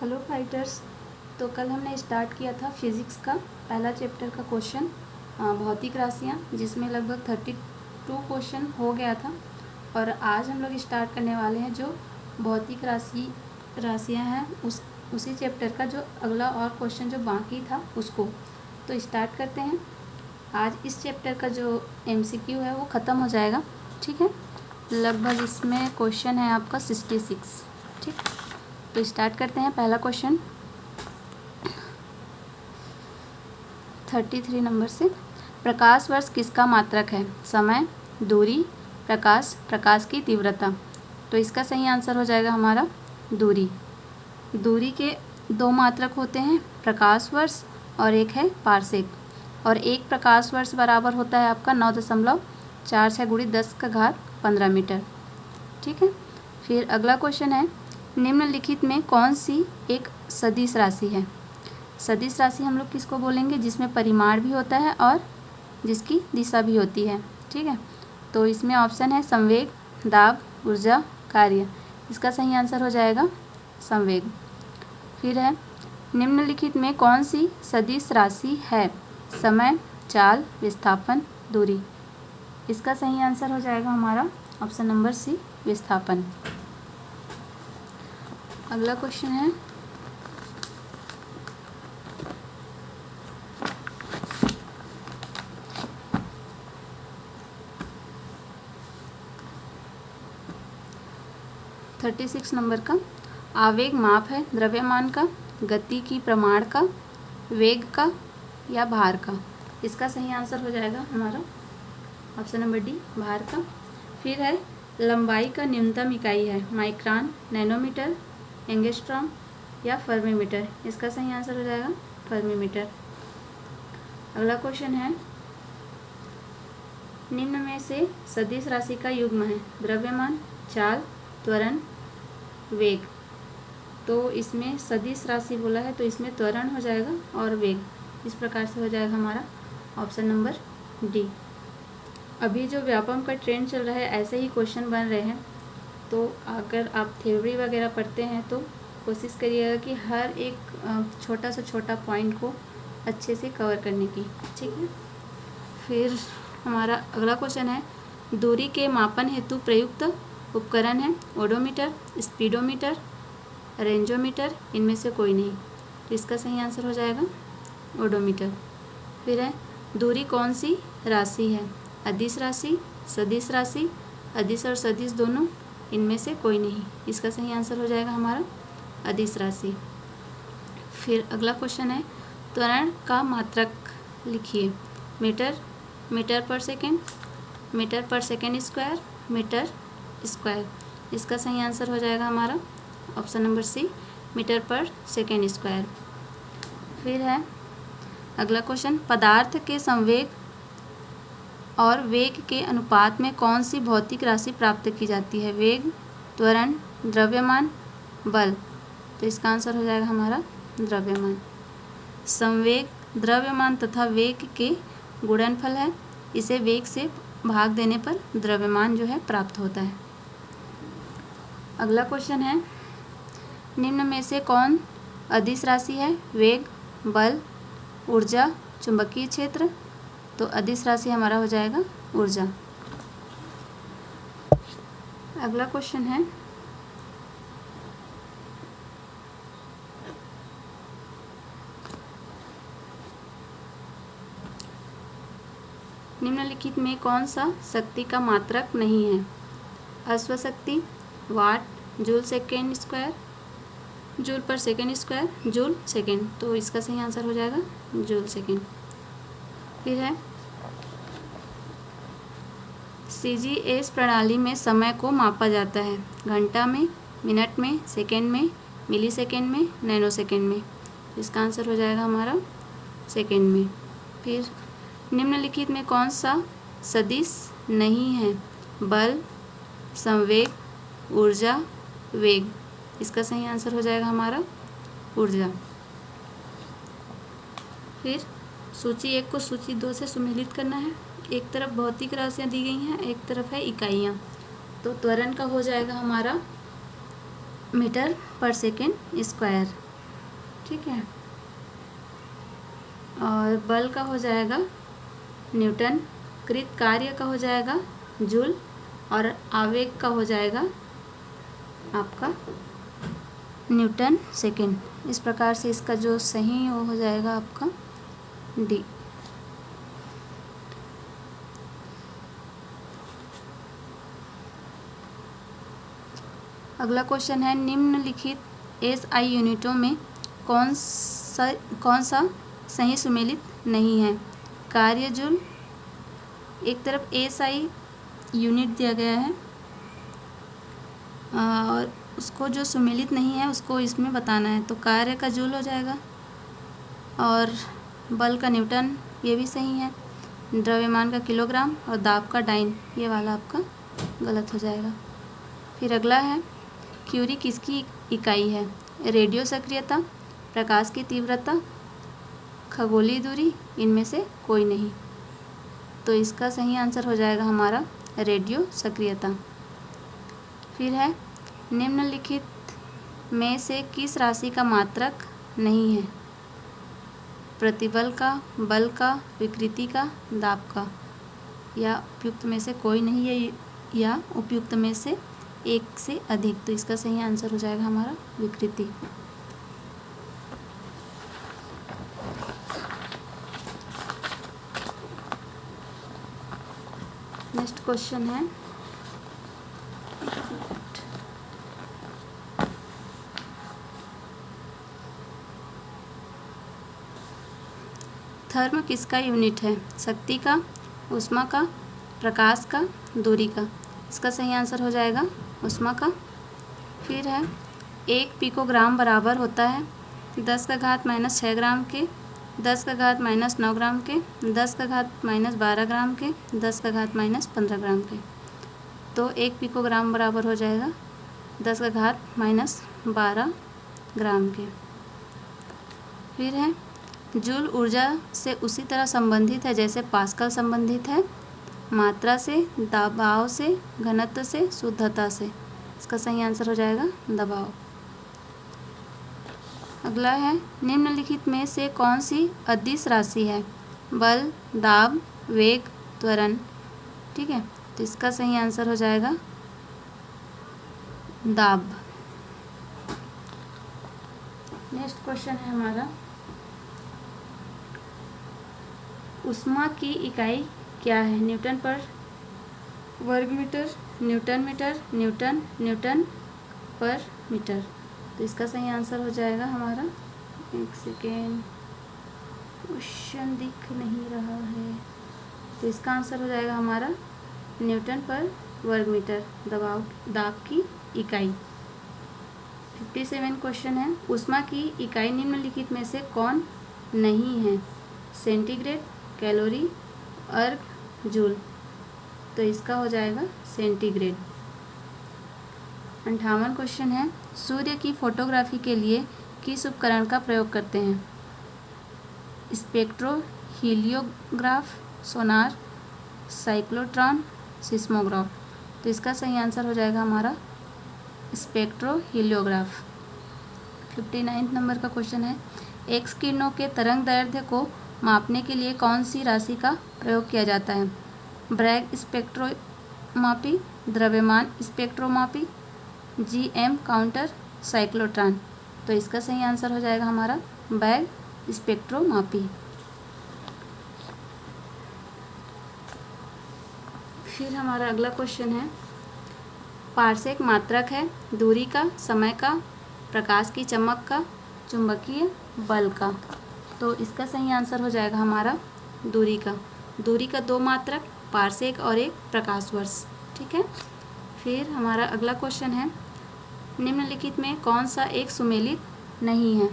Hello fighters. तो कल हमने स्टार्ट किया था फिज़िक्स का पहला चैप्टर का क्वेश्चन भौतिक राशियाँ, जिसमें लगभग 32 क्वेश्चन हो गया था। और आज हम लोग स्टार्ट करने वाले हैं जो भौतिक राशियाँ हैं उसी चैप्टर का जो अगला और क्वेश्चन जो बाकी था उसको। तो स्टार्ट करते हैं। आज इस चैप्टर का जो MCQ है वो ख़त्म हो जाएगा, ठीक है। लगभग इसमें क्वेश्चन है आपका 66, ठीक। तो स्टार्ट करते हैं। पहला क्वेश्चन 33 नंबर से, प्रकाश वर्ष किसका मात्रक है? समय, दूरी, प्रकाश, प्रकाश की तीव्रता। तो इसका सही आंसर हो जाएगा हमारा दूरी। दूरी के दो मात्रक होते हैं, प्रकाश वर्ष और एक है पारसेक। और एक प्रकाश वर्ष बराबर होता है आपका 9.46 × 10⁻15 मीटर, ठीक है। फिर अगला क्वेश्चन है, निम्नलिखित में कौन सी एक सदिश राशि है? सदिश राशि हम लोग किसको बोलेंगे? जिसमें परिमाण भी होता है और जिसकी दिशा भी होती है, ठीक है। तो इसमें ऑप्शन है संवेग, दाब, ऊर्जा, कार्य। इसका सही आंसर हो जाएगा संवेग। फिर है, निम्नलिखित में कौन सी सदिश राशि है? समय, चाल, विस्थापन, दूरी। इसका सही आंसर हो जाएगा हमारा ऑप्शन नंबर सी, विस्थापन। अगला क्वेश्चन है, (36) नंबर का, आवेग माप है द्रव्यमान का, गति की प्रमाण का, वेग का या भार का। इसका सही आंसर हो जाएगा हमारा ऑप्शन नंबर डी, भार का। फिर है, लंबाई का न्यूनतम इकाई है माइक्रोन, नैनोमीटर, एंगस्ट्रॉम या फर्मीमीटर। इसका सही आंसर हो जाएगा फर्मीमीटर। अगला क्वेश्चन है, निम्न में से सदिश राशि का युग्म है द्रव्यमान, चाल, त्वरण, वेग। तो इसमें सदिश राशि बोला है तो इसमें त्वरण हो जाएगा और वेग। इस प्रकार से हो जाएगा हमारा ऑप्शन नंबर डी। अभी जो व्यापम का ट्रेंड चल रहा है ऐसे ही क्वेश्चन बन रहे हैं। तो अगर आप थ्योरी वगैरह पढ़ते हैं तो कोशिश करिएगा कि हर एक छोटा से छोटा पॉइंट को अच्छे से कवर करने की, ठीक है। फिर हमारा अगला क्वेश्चन है, दूरी के मापन हेतु प्रयुक्त उपकरण है ओडोमीटर, स्पीडोमीटर, रेंजोमीटर। इनमें से कोई नहीं। तो इसका सही आंसर हो जाएगा ओडोमीटर। फिर है, दूरी कौन सी राशि है? अदिश राशि, सदिश राशि, अदिश और सदिश दोनों। इनमें से कोई नहीं। इसका सही आंसर हो जाएगा हमारा अदिश राशि। फिर अगला क्वेश्चन है, त्वरण का मात्रक लिखिए। मीटर, मीटर पर सेकेंड, मीटर पर सेकेंड स्क्वायर, मीटर स्क्वायर। इसका सही आंसर हो जाएगा हमारा ऑप्शन नंबर सी, मीटर पर सेकेंड स्क्वायर। फिर है अगला क्वेश्चन, पदार्थ के संवेग और वेग के अनुपात में कौन सी भौतिक राशि प्राप्त की जाती है? वेग, त्वरण, द्रव्यमान, बल। तो इसका आंसर हो जाएगा हमारा द्रव्यमान। संवेग द्रव्यमान तथा वेग के गुणनफल है। इसे वेग से भाग देने पर द्रव्यमान जो है प्राप्त होता है। अगला क्वेश्चन है, निम्न में से कौन अदिश राशि है? वेग, बल, ऊर्जा, चुंबकीय क्षेत्र। तो अदिश राशि हमारा हो जाएगा ऊर्जा। अगला क्वेश्चन है, निम्नलिखित में कौन सा शक्ति का मात्रक नहीं है? अश्व शक्ति, watt, joule second square, joule per second square, joule second. तो इसका सही आंसर हो जाएगा जूल सेकेंड। फिर है, CGS प्रणाली में समय को मापा जाता है घंटा में, मिनट में, सेकेंड में, मिली सेकेंड में, नैनो सेकेंड में। इसका आंसर हो जाएगा हमारा सेकेंड में। फिर निम्नलिखित में कौन सा सदिश नहीं है? बल, संवेग, ऊर्जा, वेग। इसका सही आंसर हो जाएगा हमारा ऊर्जा। फिर सूची 1 को सूची 2 से सुमेलित करना है। एक तरफ भौतिक राशियाँ दी गई हैं, एक तरफ है इकाइयाँ। तो त्वरण का हो जाएगा हमारा मीटर पर सेकेंड स्क्वायर, ठीक है। और बल का हो जाएगा न्यूटन, कृत कार्य का हो जाएगा जूल, और आवेग का हो जाएगा आपका न्यूटन सेकेंड। इस प्रकार से इसका जो सही वो हो जाएगा आपका डी। अगला क्वेश्चन है, निम्नलिखित एसआई यूनिटों में कौन सा सही सुमेलित नहीं है। कार्य जूल, एक तरफ एसआई यूनिट दिया गया है और उसको जो सुमेलित नहीं है उसको इसमें बताना है, तो कार्य का जूल हो जाएगा, और बल का न्यूटन ये भी सही है, द्रव्यमान का किलोग्राम, और दाब का डाइन ये वाला आपका गलत हो जाएगा। फिर अगला है, क्यूरी किसकी इकाई है। रेडियो सक्रियता, प्रकाश की तीव्रता, खगोलीय दूरी, इनमें से कोई नहीं। तो इसका सही आंसर हो जाएगा हमारा रेडियो सक्रियता। फिर है, निम्नलिखित में से किस राशि का मात्रक नहीं है। प्रतिबल का, बल का, विकृति का, दाब का, या उपयुक्त में से कोई नहीं है, या उपयुक्त में से एक से अधिक। तो इसका सही आंसर हो जाएगा हमारा विकृति। नेक्स्ट क्वेश्चन है, थर्म किसका यूनिट है। शक्ति का, ऊष्मा का, प्रकाश का, दूरी का। इसका सही आंसर हो जाएगा ऊष्मा का। फिर है, 1 पिकोग्राम बराबर होता है 10⁻⁻6 ग्राम के, 10⁻⁻9 ग्राम के, 10⁻⁻12 ग्राम के, 10⁻⁻15 ग्राम के। तो 1 पिकोग्राम बराबर हो जाएगा 10⁻⁻12 ग्राम के। फिर है, जूल ऊर्जा से उसी तरह संबंधित है जैसे पास्कल संबंधित है, मात्रा से, दबाव से, घनत्व से, शुद्धता से। इसका सही आंसर हो जाएगा दबाव। अगला है, निम्नलिखित में से कौन सी अदिश राशि है। बल, दाब, वेग, त्वरण। ठीक है, तो इसका सही आंसर हो जाएगा दाब। नेक्स्ट क्वेश्चन है हमारा, ऊष्मा की इकाई क्या है। न्यूटन पर वर्ग मीटर, न्यूटन मीटर, न्यूटन पर मीटर। तो इसका सही आंसर हो जाएगा हमारा, एक सेकेंड, क्वेश्चन दिख नहीं रहा है, तो इसका आंसर हो जाएगा हमारा न्यूटन पर वर्ग मीटर, दाब की इकाई। 57 क्वेश्चन है, ऊष्मा की इकाई निम्नलिखित में से कौन नहीं है। सेंटीग्रेड, कैलोरी, अर्ग, जूल। तो इसका हो जाएगा सेंटीग्रेड। 58 क्वेश्चन है, सूर्य की फोटोग्राफी के लिए किस उपकरण का प्रयोग करते हैं। स्पेक्ट्रो हीलियोग्राफ, सोनार, साइक्लोट्रॉन, सिस्मोग्राफ। तो इसका सही आंसर हो जाएगा हमारा स्पेक्ट्रो हीलियोग्राफ। 59 नंबर का क्वेश्चन है, एक्स किरणों के तरंग दैर्ध्य को मापने के लिए कौन सी राशि का प्रयोग किया जाता है। ब्रैग स्पेक्ट्रोमापी, द्रव्यमान स्पेक्ट्रोमापी, जीएम काउंटर, साइक्लोट्रॉन। तो इसका सही आंसर हो जाएगा हमारा ब्रैग स्पेक्ट्रोमापी। फिर हमारा अगला क्वेश्चन है, पार्सेक मात्रक है दूरी का, समय का, प्रकाश की चमक का, चुंबकीय बल का। तो इसका सही आंसर हो जाएगा हमारा दूरी का। दूरी का 2 मात्रक, पार्सेक और 1 प्रकाश वर्ष। ठीक है। फिर हमारा अगला क्वेश्चन है, निम्नलिखित में कौन सा एक सुमेलित नहीं है।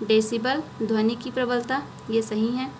डेसिबल, ध्वनि की प्रबलता, ये सही है।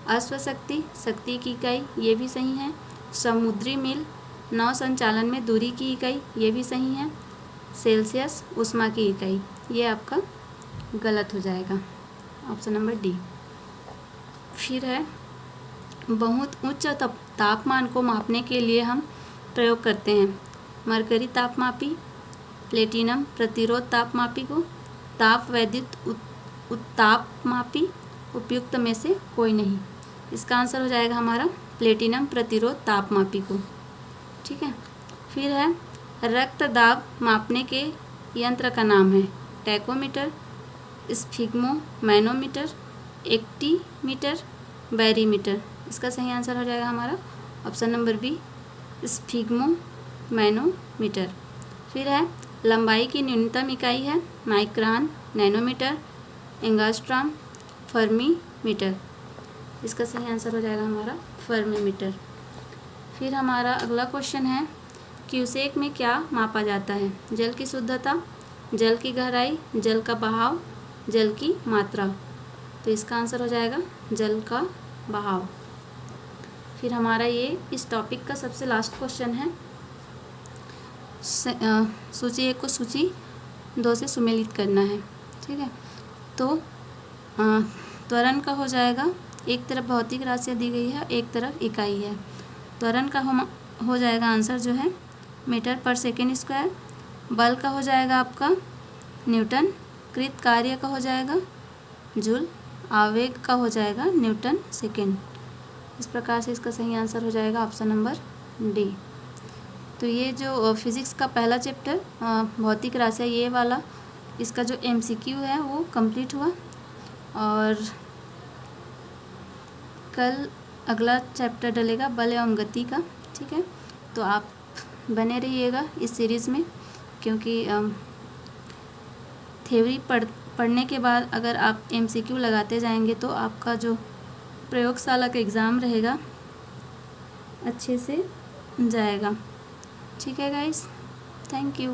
अश्वशक्ति, शक्ति की इकाई, ये भी सही है। समुद्री मील, नौ संचालन में दूरी की इकाई, ये भी सही है। सेल्सियस, ऊष्मा की इकाई, ये आपका गलत हो जाएगा, ऑप्शन नंबर डी। फिर है, बहुत उच्च तापमान को मापने के लिए हम प्रयोग करते हैं मरकरी तापमापी, प्लेटिनम प्रतिरोध तापमापी को, ताप वैद्युत उत्तापमापी उपयुक्त में से कोई नहीं। इसका आंसर हो जाएगा हमारा प्लेटिनम प्रतिरोध तापमापी को। ठीक है, फिर है रक्त दाब मापने के यंत्र का नाम है टैकोमीटर, स्फिग्मोमैनोमीटर, एक्टीमीटर, बैरीमीटर। इसका सही आंसर हो जाएगा हमारा ऑप्शन नंबर बी, स्फिग्मोमैनोमीटर। फिर है लंबाई की न्यूनतम इकाई है माइक्रान, नैनोमीटर, एंगास्ट्रॉम, फर्मीमीटर। इसका सही आंसर हो जाएगा हमारा फर्मीमीटर। फिर हमारा अगला क्वेश्चन है क्यूसेक में क्या मापा जाता है? जल की शुद्धता, जल की गहराई, जल का बहाव, जल की मात्रा। तो इसका आंसर हो जाएगा जल का बहाव। फिर हमारा ये इस टॉपिक का सबसे लास्ट क्वेश्चन है, सूची 1 को सूची 2 से सुमेलित करना है। ठीक है, तो त्वरण का हो जाएगा, एक तरफ भौतिक राशियाँ दी गई है, एक तरफ इकाई है। त्वरण का हो जाएगा आंसर जो है मीटर पर सेकेंड स्क्वायर। बल का हो जाएगा आपका न्यूटन, कृत कार्य का हो जाएगा जूल, आवेग का हो जाएगा न्यूटन सेकेंड। इस प्रकार से इसका सही आंसर हो जाएगा ऑप्शन नंबर डी। तो ये जो फिज़िक्स का पहला चैप्टर भौतिक राशियाँ ये वाला, इसका जो MCQ है वो कंप्लीट हुआ। और कल अगला चैप्टर डलेगा बल एवं गति का। ठीक है, तो आप बने रहिएगा इस सीरीज़ में, क्योंकि थ्योरी पढ़ने के बाद अगर आप MCQ लगाते जाएंगे तो आपका जो प्रयोगशाला का एग्ज़ाम रहेगा अच्छे से जाएगा। ठीक है गाइस, थैंक यू।